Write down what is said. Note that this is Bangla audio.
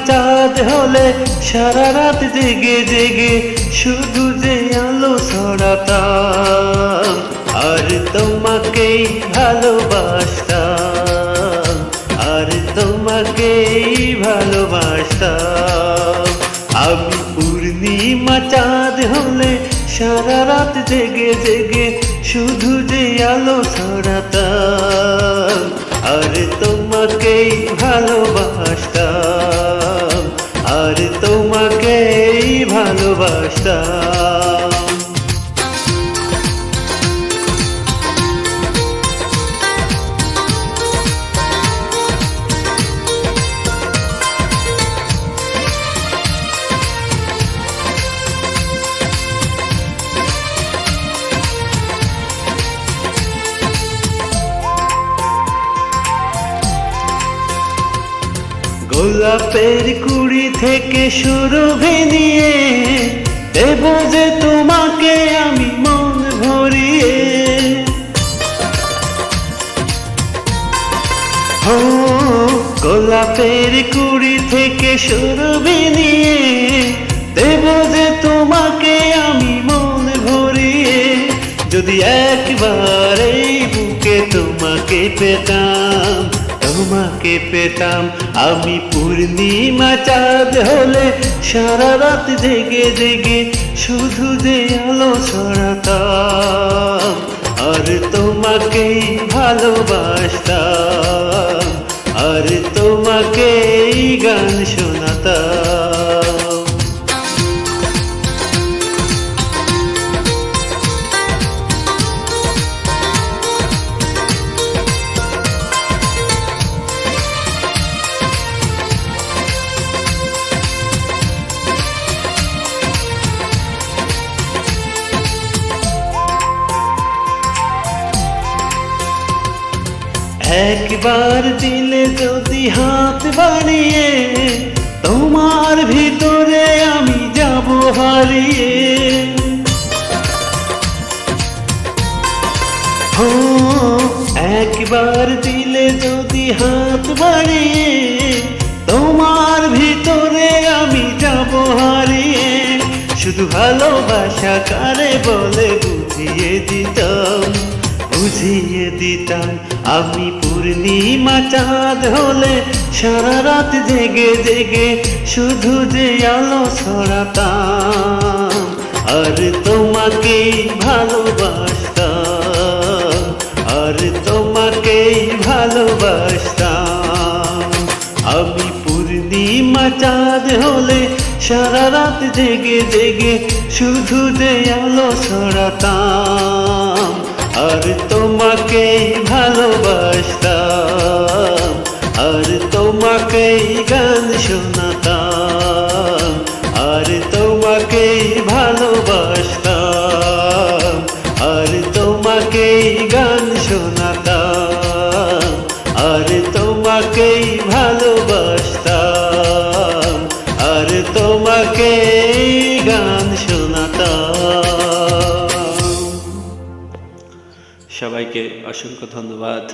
চাঁদ হলে সারা রাত জেগে জেগে শুধু যে আলো ছড়াতাম, আর তোমাকেই ভালোবাসতাম, আর তোমাকেই ভালোবাসতাম। আমি পূর্ণিমা চাঁদ হলে সারা রাত জেগে জেগে শুধু যে আলো ছড়াতাম, আর তোমাকেই ভালোবাসতাম, আর তোমাকেই ভালোবাসতাম। গোলাপের কুড়ি থেকে সুরভি নিয়ে দেব যে তোমাকে আমি মন ভরিয়ে। ও গোলাপের কুড়ি থেকে সুরভি নিয়ে দেব যে তোমাকে আমি মন ভরিয়ে। যদি একবার এই বুকে তোমাকে পেতাম, তোমাকে পেতাম, আমি পূর্ণিমা চাঁদ হলে সারা রাত জেগে জেগে শুধু যে আলো ছড়াতাম, আর তোমাকেই ভালোবাসতাম, আর তোমাকেই গান শোনাতাম। একবার দিলে যদি হাত বাড়িয়ে তোমার ভিতরে আমি যাব হারিয়ে। ও একবার দিলে যদি হাত বাড়িয়ে তোমার ভিতরে আমি যাব হারিয়ে। শুধু ভালোবাসা কারে বলে বুঝিয়ে দিতাম, বুঝিয়ে দিতাম। আমি পূর্ণিমা চাঁদ হলে সারা রাত জেগে জেগে শুধু যে আলো ছড়াতাম, আর তোমাকেই ভালোবাসতাম, আর তোমাকেই ভালোবাসতাম। আমি পূর্ণিমা চাঁদ হলে সারা রাত জেগে জেগে শুধু যে আলো ছড়াতাম, আর তোমাকেই ভালোবাসতাম, আর তোমাকেই গান শোনাতাম, আর তোমাকেই ভালোবাসতাম, আর তোমাকেই গান শোনাতাম, আর তোমাকেই ভালোবাসতাম, আর তোমাকেই গান শোনাতাম। সবাইকে অসংখ্য ধন্যবাদ।